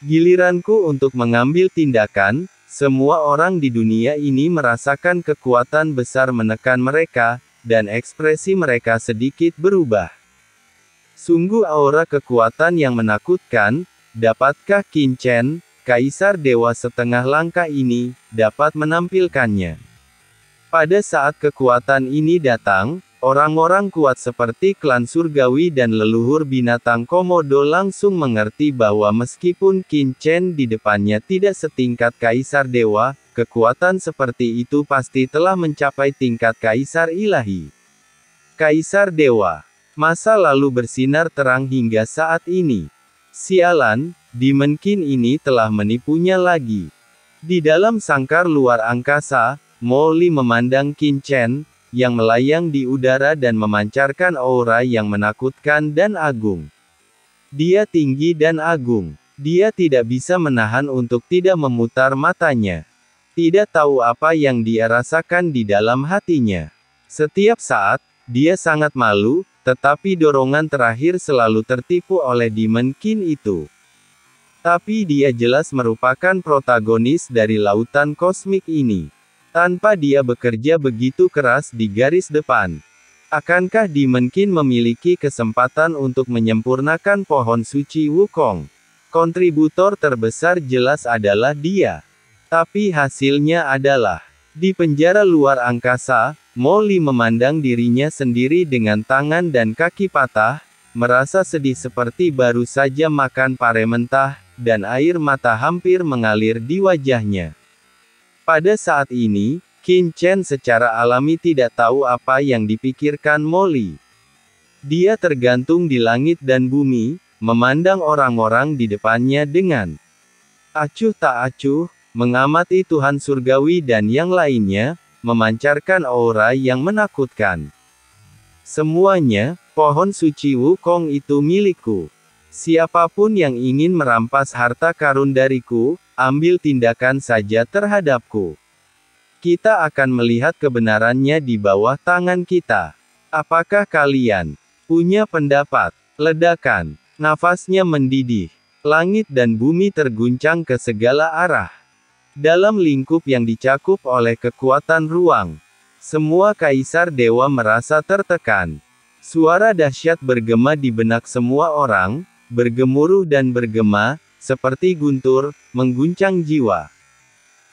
Giliranku untuk mengambil tindakan, semua orang di dunia ini merasakan kekuatan besar menekan mereka, dan ekspresi mereka sedikit berubah. Sungguh aura kekuatan yang menakutkan. Dapatkah Qin Chen, Kaisar Dewa Setengah Langkah ini, dapat menampilkannya? Pada saat kekuatan ini datang, orang-orang kuat seperti klan surgawi dan leluhur binatang Komodo langsung mengerti bahwa meskipun Qin Chen di depannya tidak setingkat Kaisar Dewa, kekuatan seperti itu pasti telah mencapai tingkat Kaisar Ilahi. Kaisar Dewa. Masa lalu bersinar terang hingga saat ini. Sialan, Demon Qin ini telah menipunya lagi. Di dalam sangkar luar angkasa, Mo Li memandang Qin Chen, yang melayang di udara dan memancarkan aura yang menakutkan dan agung. Dia tinggi dan agung. Dia tidak bisa menahan untuk tidak memutar matanya. Tidak tahu apa yang dia rasakan di dalam hatinya. Setiap saat, dia sangat malu, tetapi dorongan terakhir selalu tertipu oleh Demon Qin itu. Tapi dia jelas merupakan protagonis dari lautan kosmik ini. Tanpa dia bekerja begitu keras di garis depan, akankah Demon Qin memiliki kesempatan untuk menyempurnakan pohon suci Wukong? Kontributor terbesar jelas adalah dia. Tapi hasilnya adalah, di penjara luar angkasa, Mo Li memandang dirinya sendiri dengan tangan dan kaki patah, merasa sedih seperti baru saja makan pare mentah, dan air mata hampir mengalir di wajahnya. Pada saat ini, Qin Chen secara alami tidak tahu apa yang dipikirkan Mo Li. Dia tergantung di langit dan bumi, memandang orang-orang di depannya dengan acuh tak acuh, mengamati Tuhan Surgawi dan yang lainnya, memancarkan aura yang menakutkan. Semuanya, pohon suci Wukong itu milikku. Siapapun yang ingin merampas harta karun dariku, ambil tindakan saja terhadapku. Kita akan melihat kebenarannya di bawah tangan kita. Apakah kalian punya pendapat? Ledakan. Nafasnya mendidih. Langit dan bumi terguncang ke segala arah. Dalam lingkup yang dicakup oleh kekuatan ruang, semua kaisar dewa merasa tertekan. Suara dahsyat bergema di benak semua orang, bergemuruh dan bergema, seperti guntur, mengguncang jiwa.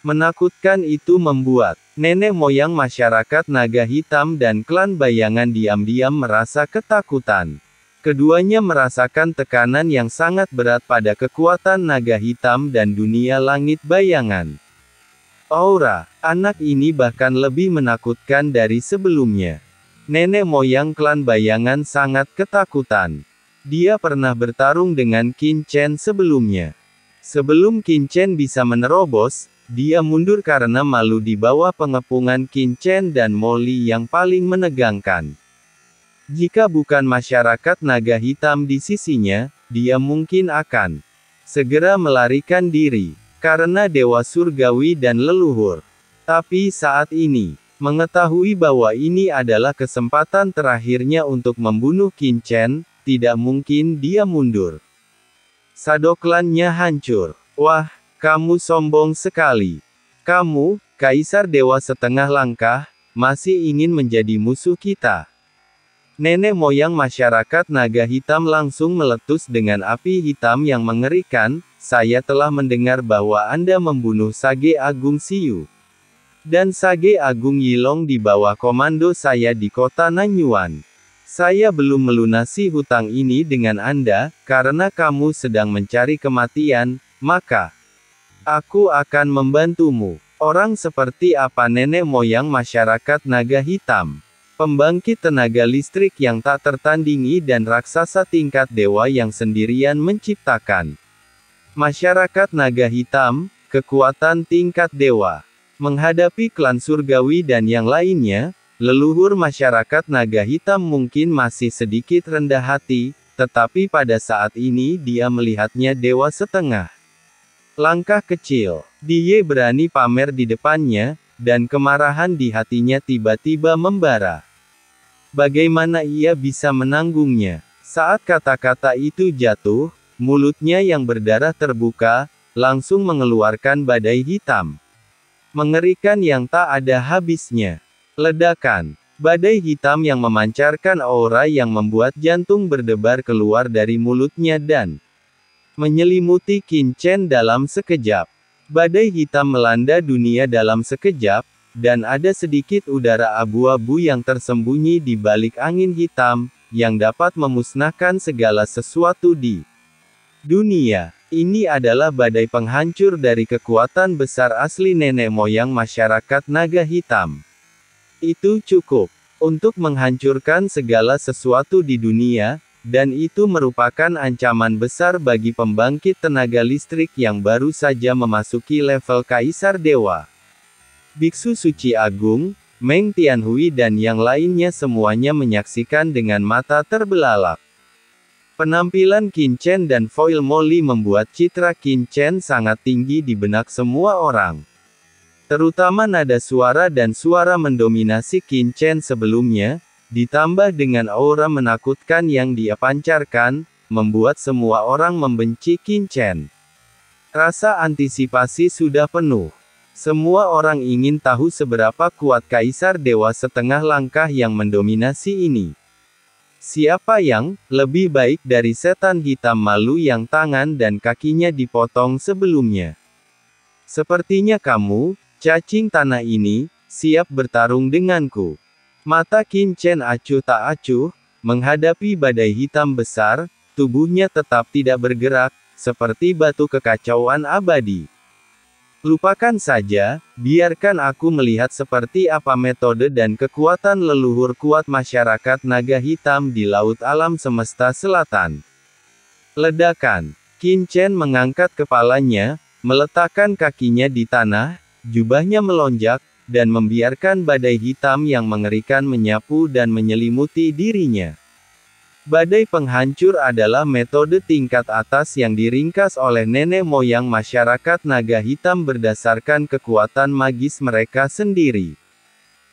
Menakutkan itu membuat nenek moyang masyarakat naga hitam dan klan bayangan diam-diam merasa ketakutan. Keduanya merasakan tekanan yang sangat berat pada kekuatan naga hitam dan dunia langit bayangan. Aura anak ini bahkan lebih menakutkan dari sebelumnya. Nenek moyang klan bayangan sangat ketakutan. Dia pernah bertarung dengan Qin Chen sebelumnya. Sebelum Qin Chen bisa menerobos, dia mundur karena malu di bawah pengepungan Qin Chen dan Mo Li yang paling menegangkan. Jika bukan masyarakat naga hitam di sisinya, dia mungkin akan segera melarikan diri, karena dewa surgawi dan leluhur. Tapi saat ini, mengetahui bahwa ini adalah kesempatan terakhirnya untuk membunuh Qin Chen, tidak mungkin dia mundur. Sadoklannya hancur. Wah, kamu sombong sekali. Kamu, Kaisar Dewa Setengah Langkah, masih ingin menjadi musuh kita. Nenek moyang masyarakat naga hitam langsung meletus dengan api hitam yang mengerikan. Saya telah mendengar bahwa Anda membunuh Sage Agung Siyu dan Sage Agung Yilong di bawah komando saya di kota Nanyuan. Saya belum melunasi hutang ini dengan Anda, karena kamu sedang mencari kematian, maka aku akan membantumu. Orang seperti apa nenek moyang masyarakat naga hitam? Pembangkit tenaga listrik yang tak tertandingi dan raksasa tingkat dewa yang sendirian menciptakan. Masyarakat naga hitam, kekuatan tingkat dewa. Menghadapi klan surgawi dan yang lainnya, leluhur masyarakat naga hitam mungkin masih sedikit rendah hati, tetapi pada saat ini dia melihatnya dewa setengah langkah kecil. Dia berani pamer di depannya, dan kemarahan di hatinya tiba-tiba membara. Bagaimana ia bisa menanggungnya? Saat kata-kata itu jatuh, mulutnya yang berdarah terbuka, langsung mengeluarkan badai hitam. Mengerikan yang tak ada habisnya. Ledakan. Badai hitam yang memancarkan aura yang membuat jantung berdebar keluar dari mulutnya dan menyelimuti Qin Chen dalam sekejap. Badai hitam melanda dunia dalam sekejap, dan ada sedikit udara abu-abu yang tersembunyi di balik angin hitam, yang dapat memusnahkan segala sesuatu di dunia. Ini adalah badai penghancur dari kekuatan besar asli nenek moyang masyarakat naga hitam. Itu cukup untuk menghancurkan segala sesuatu di dunia, dan itu merupakan ancaman besar bagi pembangkit tenaga listrik yang baru saja memasuki level Kaisar Dewa. Biksu Suci Agung, Meng Tianhui dan yang lainnya semuanya menyaksikan dengan mata terbelalak. Penampilan Qin Chen dan Foil Molly membuat citra Qin Chen sangat tinggi di benak semua orang. Terutama nada suara dan suara mendominasi Qin Chen sebelumnya, ditambah dengan aura menakutkan yang dia pancarkan, membuat semua orang membenci Qin Chen. Rasa antisipasi sudah penuh. Semua orang ingin tahu seberapa kuat Kaisar Dewa setengah langkah yang mendominasi ini. Siapa yang lebih baik dari setan hitam malu yang tangan dan kakinya dipotong sebelumnya? Sepertinya kamu, cacing tanah ini, siap bertarung denganku. Mata Qin Chen acuh tak acuh, menghadapi badai hitam besar, tubuhnya tetap tidak bergerak, seperti batu kekacauan abadi. Lupakan saja, biarkan aku melihat seperti apa metode dan kekuatan leluhur kuat masyarakat naga hitam di laut alam semesta selatan. Ledakan. Qin Chen mengangkat kepalanya, meletakkan kakinya di tanah, jubahnya melonjak, dan membiarkan badai hitam yang mengerikan menyapu dan menyelimuti dirinya. Badai penghancur adalah metode tingkat atas yang diringkas oleh nenek moyang masyarakat naga hitam berdasarkan kekuatan magis mereka sendiri.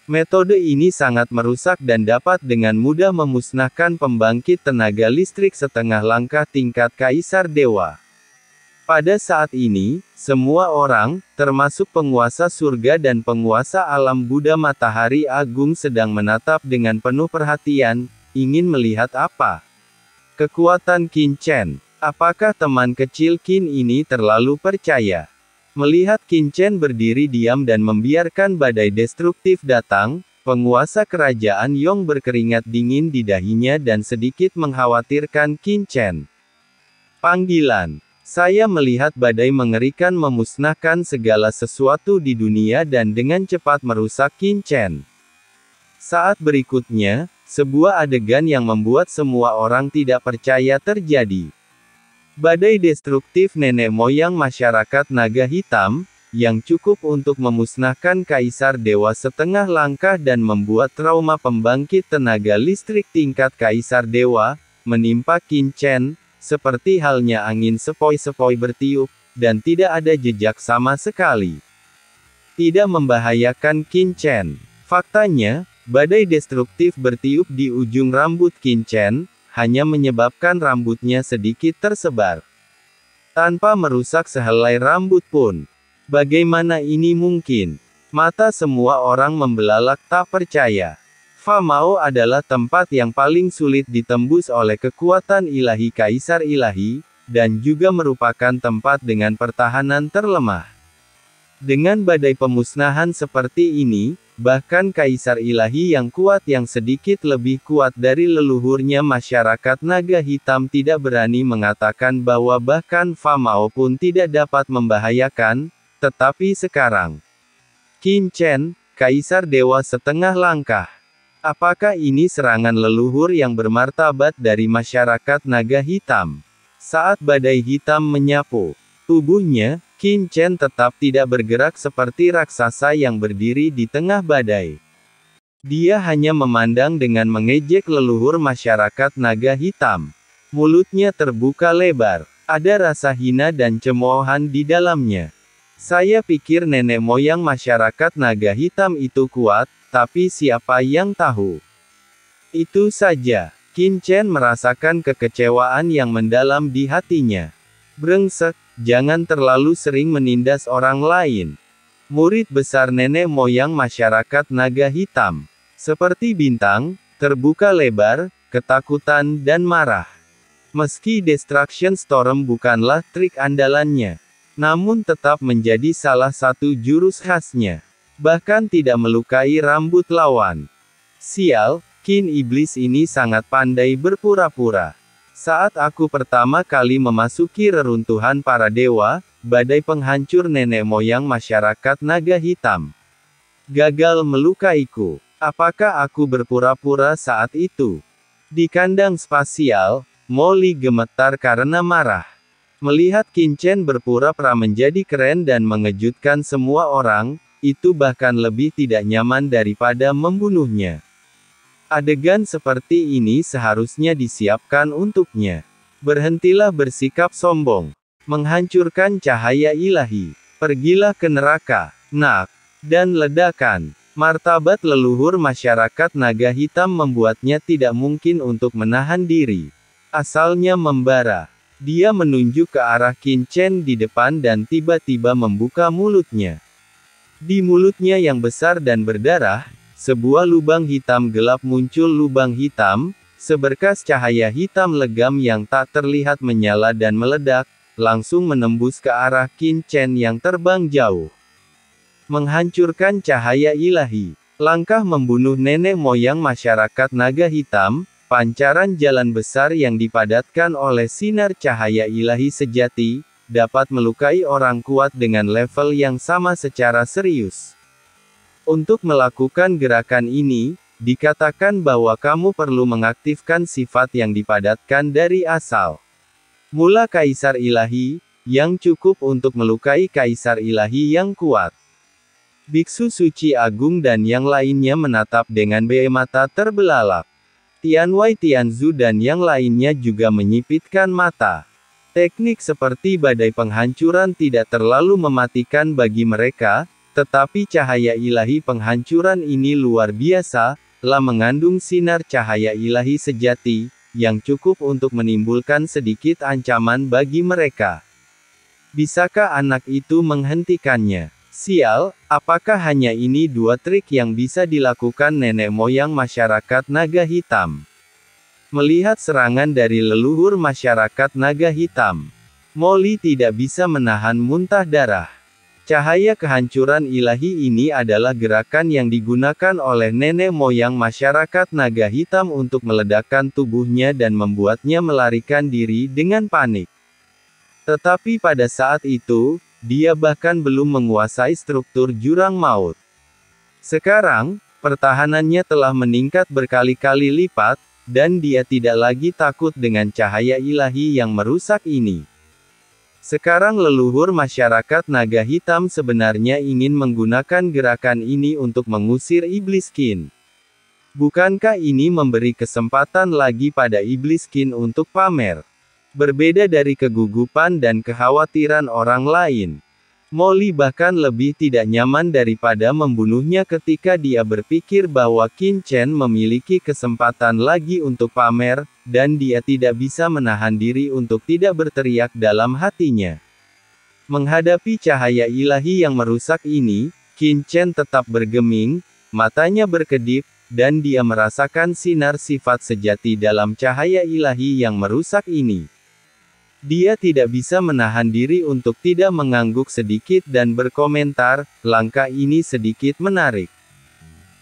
Metode ini sangat merusak dan dapat dengan mudah memusnahkan pembangkit tenaga listrik setengah langkah tingkat Kaisar Dewa. Pada saat ini, semua orang, termasuk penguasa surga dan penguasa alam Buddha Matahari Agung sedang menatap dengan penuh perhatian, ingin melihat apa? Kekuatan Qin Chen. Apakah teman kecil Qin ini terlalu percaya? Melihat Qin Chen berdiri diam dan membiarkan badai destruktif datang, penguasa kerajaan Yong berkeringat dingin di dahinya dan sedikit mengkhawatirkan Qin Chen. Panggilan. Saya melihat badai mengerikan memusnahkan segala sesuatu di dunia dan dengan cepat merusak Qin Chen. Saat berikutnya, sebuah adegan yang membuat semua orang tidak percaya terjadi. Badai destruktif nenek moyang masyarakat naga hitam, yang cukup untuk memusnahkan Kaisar Dewa setengah langkah dan membuat trauma pembangkit tenaga listrik tingkat Kaisar Dewa, menimpa Qin Chen, seperti halnya angin sepoi-sepoi bertiup, dan tidak ada jejak sama sekali. Tidak membahayakan Qin Chen. Faktanya, badai destruktif bertiup di ujung rambut Qin Chen, hanya menyebabkan rambutnya sedikit tersebar. Tanpa merusak sehelai rambut pun. Bagaimana ini mungkin? Mata semua orang membelalak tak percaya. Fa Mao adalah tempat yang paling sulit ditembus oleh kekuatan ilahi Kaisar Ilahi, dan juga merupakan tempat dengan pertahanan terlemah. Dengan badai pemusnahan seperti ini, bahkan Kaisar Ilahi yang kuat yang sedikit lebih kuat dari leluhurnya masyarakat naga hitam tidak berani mengatakan bahwa bahkan Fa Mao pun tidak dapat membahayakan, tetapi sekarang, Qin Chen, Kaisar Dewa setengah langkah. Apakah ini serangan leluhur yang bermartabat dari masyarakat naga hitam? Saat badai hitam menyapu tubuhnya, Qin Chen tetap tidak bergerak seperti raksasa yang berdiri di tengah badai. Dia hanya memandang dengan mengejek leluhur masyarakat naga hitam. Mulutnya terbuka lebar. Ada rasa hina dan cemoohan di dalamnya. Saya pikir nenek moyang masyarakat naga hitam itu kuat, tapi siapa yang tahu? Itu saja. Qin Chen merasakan kekecewaan yang mendalam di hatinya. Brengsek, jangan terlalu sering menindas orang lain. Murid besar nenek moyang masyarakat naga hitam. Seperti bintang, terbuka lebar, ketakutan dan marah. Meski Destruction Storm bukanlah trik andalannya, namun tetap menjadi salah satu jurus khasnya. Bahkan tidak melukai rambut lawan. Sial, Qin iblis ini sangat pandai berpura-pura. Saat aku pertama kali memasuki reruntuhan para dewa, badai penghancur nenek moyang masyarakat naga hitam gagal melukaiku. Apakah aku berpura-pura saat itu? Di kandang spasial, Molly gemetar karena marah. Melihat Qin Chen berpura-pura menjadi keren dan mengejutkan semua orang, itu bahkan lebih tidak nyaman daripada membunuhnya. Adegan seperti ini seharusnya disiapkan untuknya. Berhentilah bersikap sombong. Menghancurkan cahaya ilahi. Pergilah ke neraka. Nak. Dan ledakan. Martabat leluhur masyarakat naga hitam membuatnya tidak mungkin untuk menahan diri. Asalnya membara. Dia menunjuk ke arah Qin Chen di depan dan tiba-tiba membuka mulutnya. Di mulutnya yang besar dan berdarah, sebuah lubang hitam gelap muncul. Lubang hitam, seberkas cahaya hitam legam yang tak terlihat menyala dan meledak, langsung menembus ke arah Qin Chen yang terbang jauh. Menghancurkan cahaya ilahi. Langkah membunuh nenek moyang masyarakat naga hitam, pancaran jalan besar yang dipadatkan oleh sinar cahaya ilahi sejati, dapat melukai orang kuat dengan level yang sama secara serius. Untuk melakukan gerakan ini, dikatakan bahwa kamu perlu mengaktifkan sifat yang dipadatkan dari asal mula Kaisar Ilahi, yang cukup untuk melukai Kaisar Ilahi yang kuat. Biksu Suci Agung dan yang lainnya menatap dengan mata terbelalak. Tianwei Tianzu dan yang lainnya juga menyipitkan mata. Teknik seperti badai penghancuran tidak terlalu mematikan bagi mereka, tetapi cahaya ilahi penghancuran ini luar biasa, telah mengandung sinar cahaya ilahi sejati, yang cukup untuk menimbulkan sedikit ancaman bagi mereka. Bisakah anak itu menghentikannya? Sial, apakah hanya ini dua trik yang bisa dilakukan nenek moyang masyarakat naga hitam? Melihat serangan dari leluhur masyarakat naga hitam, Molly tidak bisa menahan muntah darah. Cahaya kehancuran ilahi ini adalah gerakan yang digunakan oleh nenek moyang masyarakat naga hitam untuk meledakkan tubuhnya dan membuatnya melarikan diri dengan panik. Tetapi pada saat itu, dia bahkan belum menguasai struktur jurang maut. Sekarang, pertahanannya telah meningkat berkali-kali lipat, dan dia tidak lagi takut dengan cahaya ilahi yang merusak ini. Sekarang leluhur masyarakat naga hitam sebenarnya ingin menggunakan gerakan ini untuk mengusir iblis Qin. Bukankah ini memberi kesempatan lagi pada iblis Qin untuk pamer? Berbeda dari kegugupan dan kekhawatiran orang lain, Molly bahkan lebih tidak nyaman daripada membunuhnya ketika dia berpikir bahwa Qin Chen memiliki kesempatan lagi untuk pamer, dan dia tidak bisa menahan diri untuk tidak berteriak dalam hatinya. Menghadapi cahaya ilahi yang merusak ini, Qin Chen tetap bergeming, matanya berkedip, dan dia merasakan sinar sifat sejati dalam cahaya ilahi yang merusak ini. Dia tidak bisa menahan diri untuk tidak mengangguk sedikit dan berkomentar, langkah ini sedikit menarik.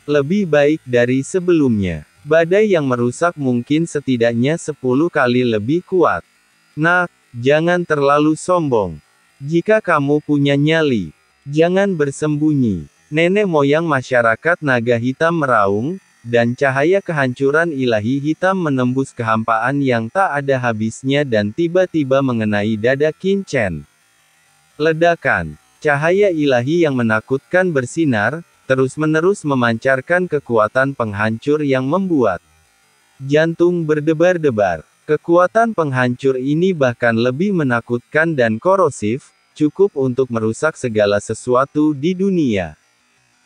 Lebih baik dari sebelumnya. Badai yang merusak mungkin setidaknya 10 kali lebih kuat. Nak, jangan terlalu sombong. Jika kamu punya nyali, jangan bersembunyi. Nenek moyang masyarakat naga hitam meraung, dan cahaya kehancuran ilahi hitam menembus kehampaan yang tak ada habisnya dan tiba-tiba mengenai dada Qin Chen. Ledakan. Cahaya ilahi yang menakutkan bersinar, terus-menerus memancarkan kekuatan penghancur yang membuat jantung berdebar-debar. Kekuatan penghancur ini bahkan lebih menakutkan dan korosif, cukup untuk merusak segala sesuatu di dunia.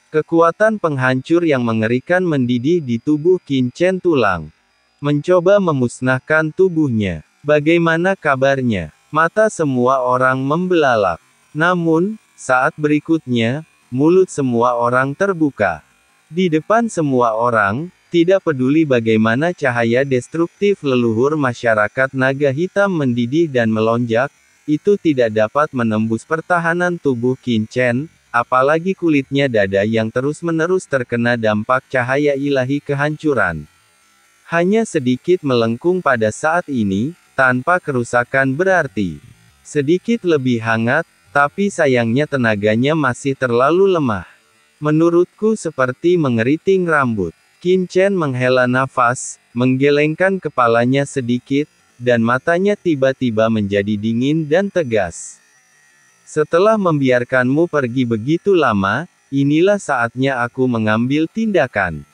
Kekuatan penghancur yang mengerikan mendidih di tubuh Qin Chen tulang mencoba memusnahkan tubuhnya. Bagaimana kabarnya? Mata semua orang membelalak. Namun, saat berikutnya, mulut semua orang terbuka. Di depan semua orang, tidak peduli bagaimana cahaya destruktif leluhur masyarakat naga hitam mendidih dan melonjak, itu tidak dapat menembus pertahanan tubuh Qin Chen, apalagi kulitnya dada yang terus-menerus terkena dampak cahaya ilahi kehancuran. Hanya sedikit melengkung pada saat ini, tanpa kerusakan berarti. Sedikit lebih hangat, tapi sayangnya tenaganya masih terlalu lemah. Menurutku seperti mengeriting rambut. Qin Chen menghela nafas, menggelengkan kepalanya sedikit, dan matanya tiba-tiba menjadi dingin dan tegas. Setelah membiarkanmu pergi begitu lama, inilah saatnya aku mengambil tindakan.